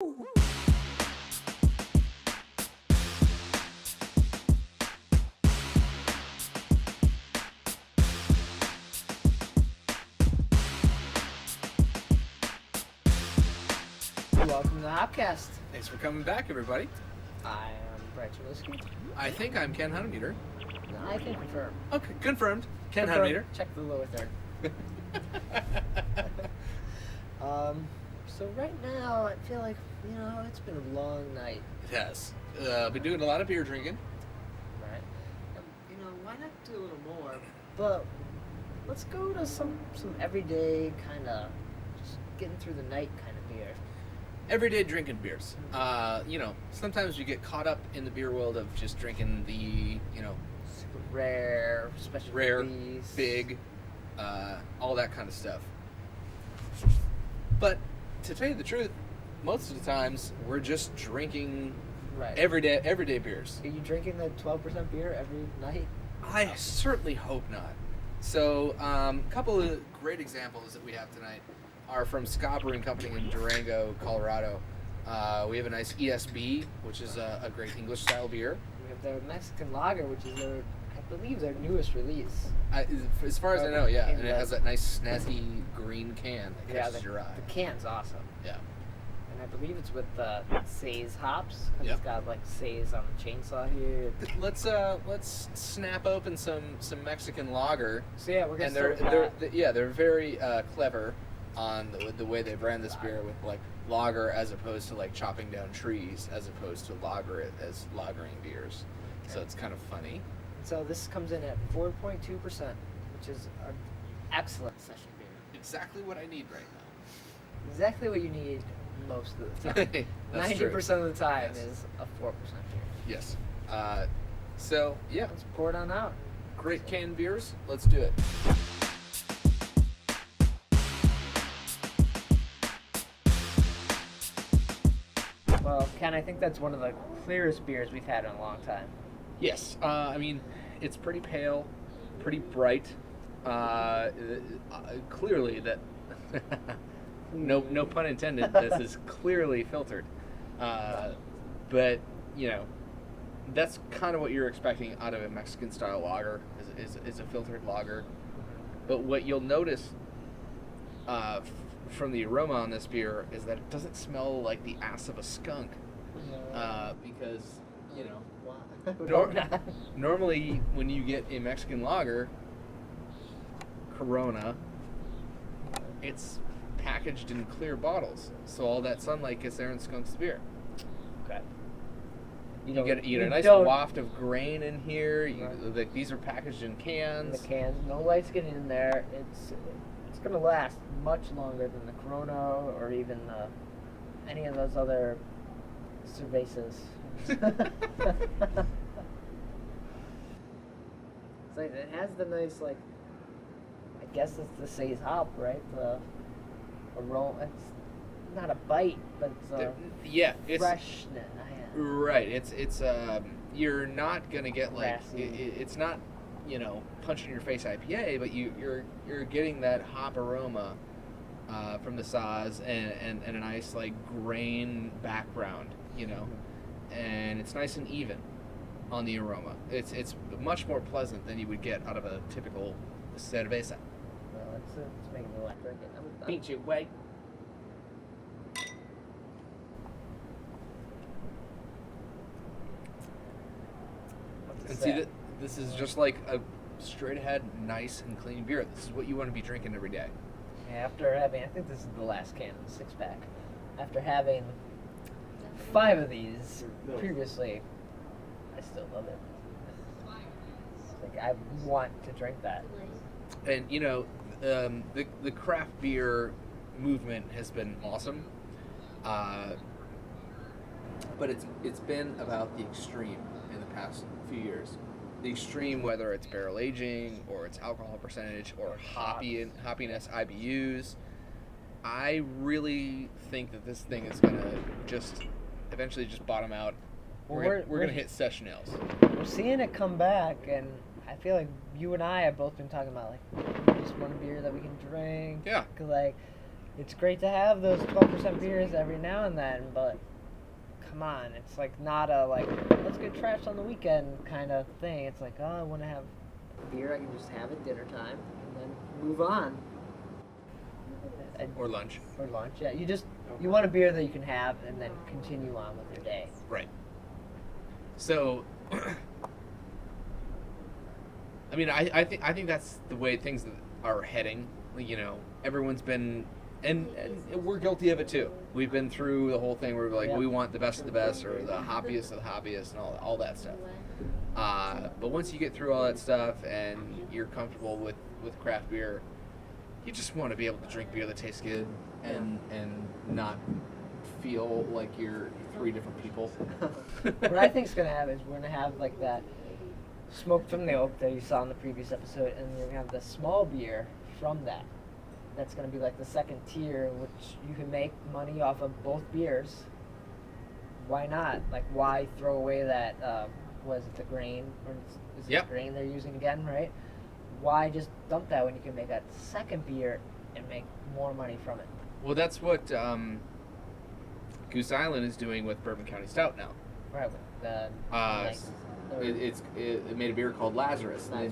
Welcome to the Hopcast. Thanks for coming back, everybody. I am Brett Chmielewski. I think I'm Ken Hunnemeder. I can confirm. Okay, confirmed. Ken Confirmed. Hunnemeder. Check the lower third. So right now, I feel like, it's been a long night. It has. Been doing a lot of beer drinking. Right? Why not do a little more? But let's go to some everyday kind of just getting through the night kind of beer. Everyday drinking beers. Sometimes you get caught up in the beer world of just drinking the, Super rare, special rare, release. big, all that kind of stuff. But to tell you the truth, most of the times we're just drinking Right. everyday beers. Are you drinking the 12% beer every night? I certainly hope not. So, a couple of great examples that we have tonight are from Ska Brewing Company in Durango, Colorado. We have a nice ESB, which is a great English style beer. We have their Mexican lager, which is I believe their newest release. As far as I know, yeah. And it English. has that nice snazzy green can that catches your eye. The can's awesome. Yeah. And I believe it's with Says hops. Yep. It's got like Says on the chainsaw here. Let's snap open some Mexican lager. So yeah, we're gonna And start with that. they're very clever on the way they brand this beer with like lager as opposed to like chopping down trees as opposed to lager it as lagering beers. So it's kind of funny. So this comes in at 4.2%, which is an excellent session beer. Exactly what I need right now. Exactly what you need most of the time. That's 90% true. of the time Yes. is a 4% beer. Yes. So yeah, Let's pour it on out. great canned beers. Let's do it. Well, Ken, I think that's one of the clearest beers we've had in a long time. Yes. I mean, it's pretty pale, pretty bright. Clearly that. No pun intended. This is clearly filtered. But that's kind of what you're expecting out of a Mexican style lager is a filtered lager. But what you'll notice from the aroma on this beer is that it doesn't smell like the ass of a skunk. Because normally when you get a Mexican lager, Corona, it's packaged in clear bottles, so all that sunlight gets there and skunks the beer. Okay. You get a nice waft of grain in here. Like these are packaged in cans. The cans, no light's getting in there. It's gonna last much longer than the Corona or even any of those other cervezas. So it has the nice I guess it's the Says hop, right? The aroma. It's not a bite, but it's freshness. Right. It's you're not gonna get like Raspy. it's not punch in your face IPA, but you're getting that hop aroma from the Saaz and a nice like grain background, and it's nice and even on the aroma. It's much more pleasant than you would get out of a typical cerveza. Well, let's make it a little drink it. I'm beat you, wait. And see that this is just like a straight ahead, nice and clean beer. This is what you want to be drinking every day. After having, I think this is the last can of the 6-pack. After having 5 of these previously, I still love it. Like I want to drink that. And the craft beer movement has been awesome, but it's been about the extreme in the past few years. The extreme, whether it's barrel aging or it's alcohol percentage or hoppiness, IBUs. I really think that this thing is gonna just eventually just bottom out. We're gonna hit session ales. We're seeing it come back, and I feel like you and I have both been talking about just one beer that we can drink. Yeah. 'Cause it's great to have those 12% beers every now and then, but come on, it's like not a like let's get trashed on the weekend kind of thing. It's like, oh, I want to have beer I can just have at dinner time and then move on. Or lunch. Or lunch, yeah. You want a beer that you can have and then continue on with your day. Right. So, I mean, I think that's the way things are heading. You know, everyone's been, and we're guilty of it too. We've been through the whole thing where we're like, we want the best of the best, or the hoppiest of the hoppiest, and all that stuff. But once you get through all that stuff and you're comfortable with craft beer, you just want to be able to drink beer that tastes good and not feel like you're three different people. What I think is going to happen is we're going to have like that smoke from the oak that you saw in the previous episode, and we're going to have the small beer from that. That's going to be like the second tier, which you can make money off of both beers. Why not? Like, why throw away that, was it the grain? Or is it the grain they're using again, right? Why just dump that when you can make that second beer and make more money from it? Well, that's what Goose Island is doing with Bourbon County Stout now. Right. It made a beer called Lazarus. They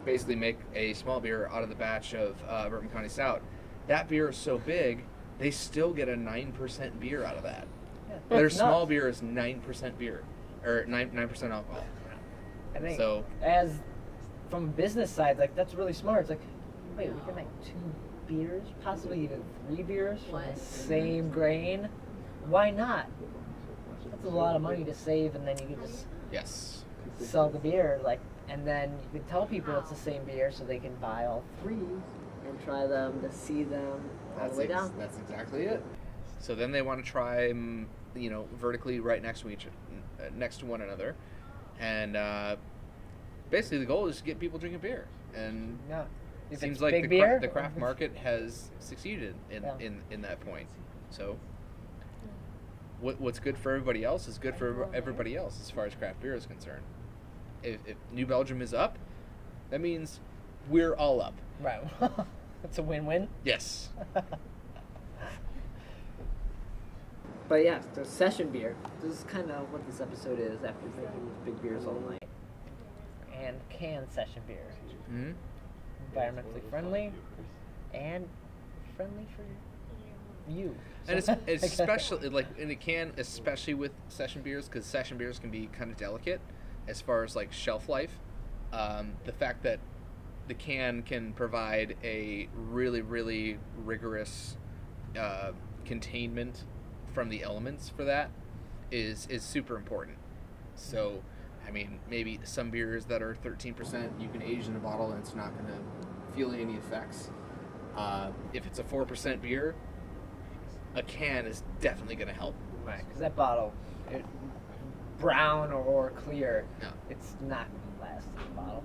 basically make a small beer out of the batch of Bourbon County Stout. That beer is so big, they still get a 9% beer out of that. Yeah, their small beer is 9% beer, or 9% alcohol. I think so. As from a business side, like that's really smart. It's like, wait, we can make 2 beers, possibly even 3 beers from the same grain. Why not? That's a lot of money to save, and then you can just sell the beer, like, and then you can tell people it's the same beer, so they can buy all 3 and try them to see them all the way down. That's exactly it. So then they want to try, vertically right next to one another, and basically the goal is to get people drinking beer. And it seems like the craft market has succeeded in that point. So what's good for everybody else is good for everybody else as far as craft beer is concerned. If New Belgium is up, that means we're all up. Right. It's a win-win. Yes. But yeah, the session beer. This is kind of what this episode is after drinking these big beers all night. And canned session beer. Mm-hmm. Environmentally friendly and friendly for you. And it's especially like in a can, especially with session beers, because session beers can be kind of delicate as far as like shelf life. The fact that the can provide a really, really rigorous containment from the elements for that is super important. So, I mean, maybe some beers that are 13% you can age in a bottle and it's not going to feel any effects. If it's a 4% beer, a can is definitely going to help. Right, because that bottle, brown or clear, it's not going to last in the bottle.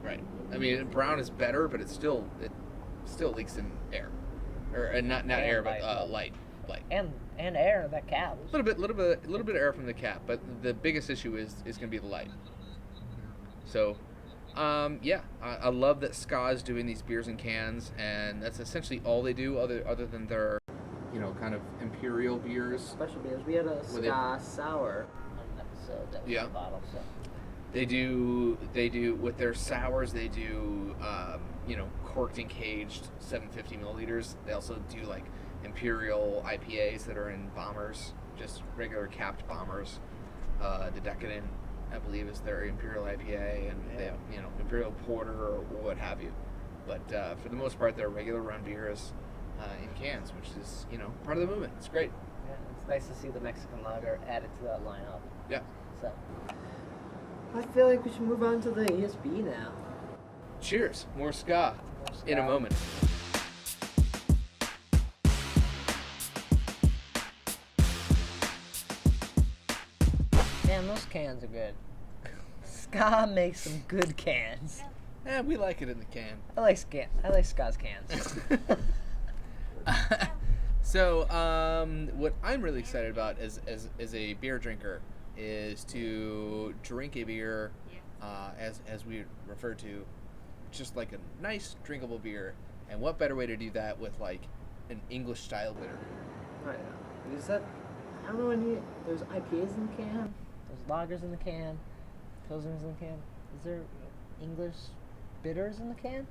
Right. I mean, brown is better, but it still leaks in air, or not air, but light. And air, that cap. A little bit of air from the cap, but the biggest issue is going to be the light. So, I love that Ska is doing these beers in cans, and that's essentially all they do, other than their, kind of imperial beers. Special beers. We had a Ska sour on an episode that was in a bottle. So they do with their sours. They do corked and caged 750 milliliters. They also do like imperial IPAs that are in bombers, just regular capped bombers. The Decadent, I believe, is their imperial IPA, and they have imperial porter or what have you. But for the most part, they're regular run beers in cans, which is part of the movement. It's great. Yeah, it's nice to see the Mexican lager added to that lineup. Yeah. So I feel like we should move on to the ESB now. Cheers. More Ska in a moment. Man, those cans are good. Ska makes some good cans. Yeah, we like it in the can. I like Ska's cans. So, what I'm really excited about as a beer drinker is to drink a beer, as we refer to, just like a nice drinkable beer. And what better way to do that with like an English style bitter. Right. Is that? I don't know any. There's IPAs in the can. There's lagers in the can. Pilsners in the can. Is there English bitters in the can?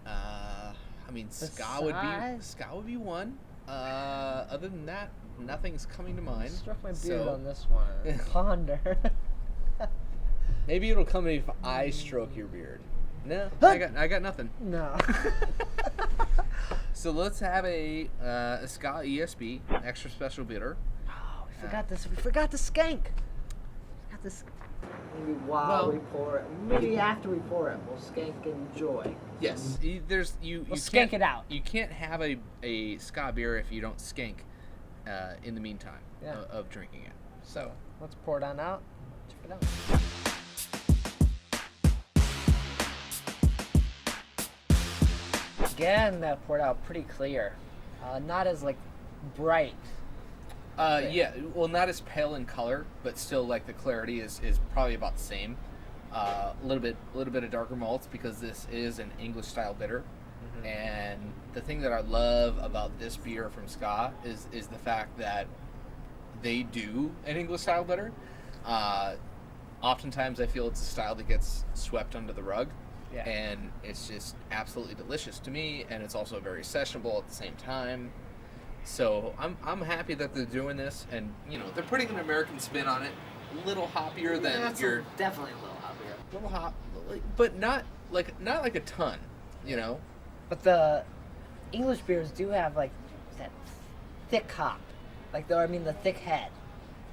I mean, Ska would be one. Other than that, nothing's coming to mind. I struck my beard on this one. Ponder. Maybe it'll come if I stroke your beard. No, I got nothing. No. So let's have a Ska ESB Extra Special Bitter. Oh, we forgot this. We forgot the skank. Maybe we pour it. Maybe after we pour it, we'll skank and enjoy. Yes, you skank it out. You can't have a Ska beer if you don't skank in the meantime of drinking it. So let's pour it on out. Check it out. Again, that poured out pretty clear. Not as like bright. Yeah, well, not as pale in color, but still like the clarity is probably about the same. A little bit of darker malts because this is an English style bitter. Mm-hmm. And the thing that I love about this beer from Ska is the fact that they do an English style bitter. Oftentimes I feel it's a style that gets swept under the rug. Yeah. And it's just absolutely delicious to me, and it's also very sessionable at the same time. So I'm happy that they're doing this, and they're putting an American spin on it, a little hoppier than your definitely a little hoppier. Little hop, but not like a ton, But the English beers do have like that thick hop, the thick head.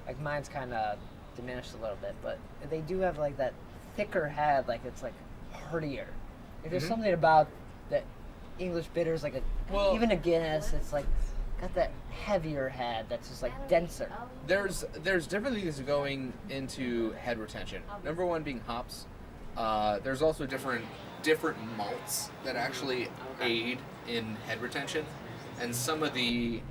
Like mine's kind of diminished a little bit, but they do have like that thicker head, like it's like heartier. Like, there's something about that English bitters, like even a Guinness, it's like got that heavier head that's just like denser. There's different things going into head retention. Number one being hops. There's also different malts that actually aid in head retention, and some of the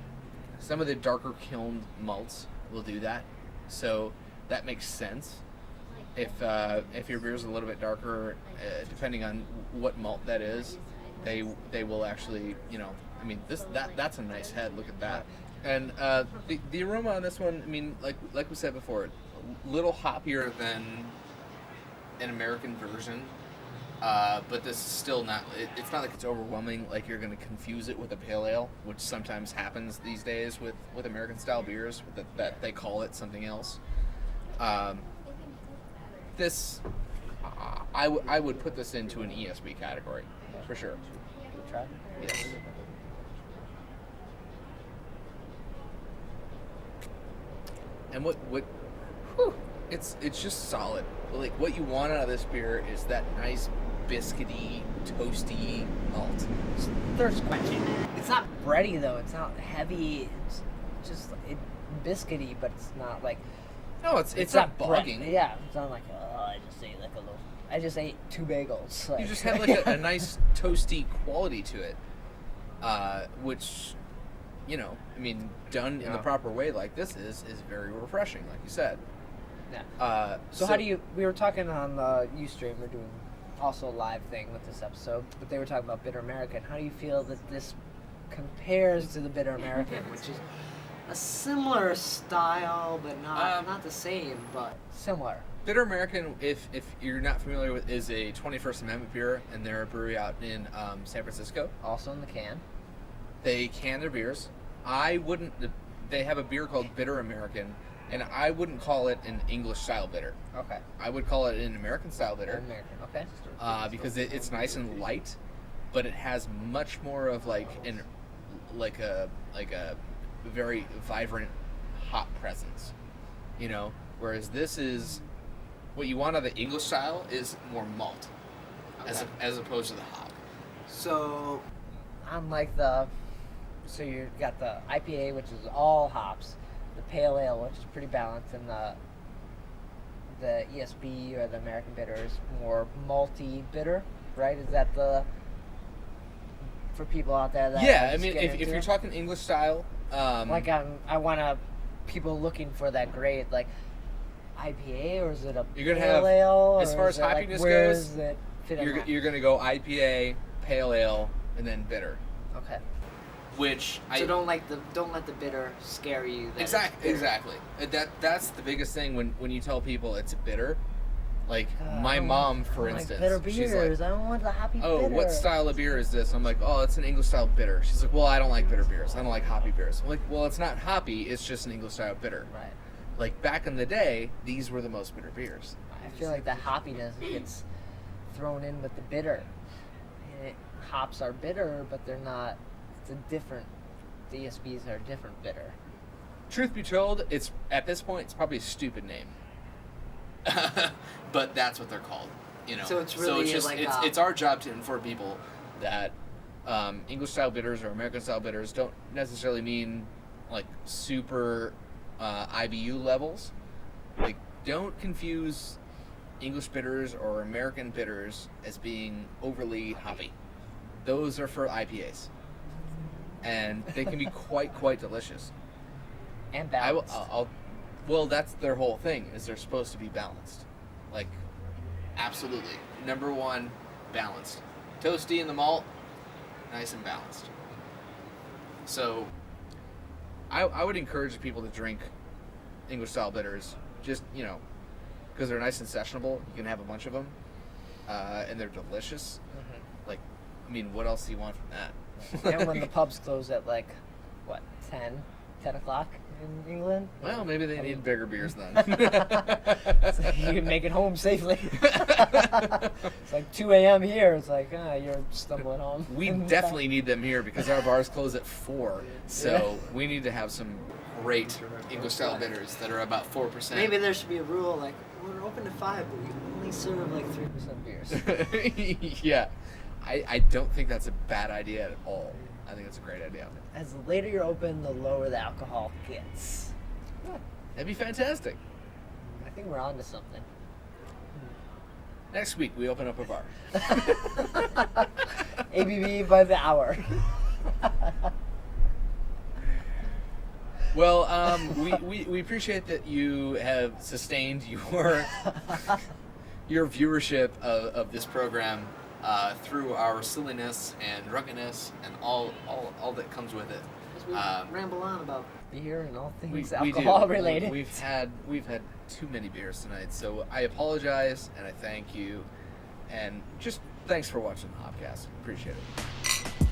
darker kiln malts will do that. So that makes sense. If your beer's a little bit darker, depending on what malt that is, they will actually, that's a nice head. Look at that. And the aroma on this one, I mean, like we said before, a little hoppier than an American version, but this is still not. It's not like it's overwhelming. Like you're going to confuse it with a pale ale, which sometimes happens these days with American style beers that they call it something else. This, I would put this into an ESB category, for sure. Try? Yes. And what it's just solid. Like what you want out of this beer is that nice biscuity, toasty malt. It's thirst quenching. It's not bready though. It's not heavy. It's just biscuity, but it's not like. No, it's not bogging. Yeah, it's not like I just ate 2 bagels. Like. You just have like a nice toasty quality to it, which, done in the proper way like this is very refreshing, like you said. Yeah. So how do you? We were talking on the Ustream. We're doing also a live thing with this episode, but they were talking about Bitter American. How do you feel that this compares to the Bitter American, which is a similar style, but not the same, but similar? Bitter American, if you're not familiar with, is a 21st Amendment beer, and they're a brewery out in San Francisco. Also in the can. They can their beers. They have a beer called Bitter American, and I wouldn't call it an English style bitter. Okay. I would call it an American style bitter. American, okay. Because it's nice and light, but it has much more of like a very vibrant hop presence, Whereas this is what you want out of the English style is more malt, as opposed to the hop. So, unlike so you got the IPA, which is all hops, the Pale Ale, which is pretty balanced, and the ESB or the American Bitter is more malty bitter, right? Is that for people out there that if you're talking English style, I want people looking for that great IPA, or is it a you're gonna pale have, ale? As far as hoppiness goes, you're gonna go IPA, pale ale, and then bitter. Okay. which So don't let the bitter scare you. Exactly. That's the biggest thing when you tell people it's bitter. Like my mom, for instance, bitter beers. she's like, I don't want the hoppy bitter. "Oh, what style of beer is this?" I'm like, "Oh, it's an English style bitter." She's like, "Well, I don't like bitter beers. I don't like hoppy beers." I'm like, "Well, it's not hoppy. It's just an English style bitter." Right. Like back in the day, these were the most bitter beers. I feel like the hoppiness gets thrown in with the bitter. And hops are bitter, but they're not. It's a different. The ESBs are different bitter. Truth be told, it's at this point it's probably a stupid name. But that's what they're called, you know. So it's really it's our job to inform people that English style bitters or American style bitters don't necessarily mean like super IBU levels. Like, don't confuse English bitters or American bitters as being overly hoppy. Those are for IPAs, and they can be quite delicious. And balanced. Well, that's their whole thing, is they're supposed to be balanced. Like, absolutely. Number one, balanced. Toasty in the malt, nice and balanced. So, I would encourage people to drink English style bitters, just, you know, because they're nice and sessionable. You can have a bunch of them, and they're delicious. Mm-hmm. Like, I mean, what else do you want from that? And when the pubs close at, like, what, 10 o'clock in England? Well, maybe they need bigger beers then. So you can make it home safely. It's like 2 a.m. here. It's like, you're stumbling home. We definitely need them here because our bars close at 4. So we need to have some great English style bitters that are about 4%. Maybe there should be a rule like, we're open to 5, but we only serve like 3% beers. Yeah. I don't think that's a bad idea at all. I think it's a great idea. As the later you're open, the lower the alcohol gets. Yeah, that'd be fantastic. I think we're on to something. Next week, we open up a bar. ABV by the hour. Well, we appreciate that you have sustained your viewership of this program through our silliness and drunkenness and all that comes with it. We ramble on about beer and all things we alcohol do. related. We've had too many beers tonight, so I apologize and I thank you, and just thanks for watching the Hopcast. Appreciate it.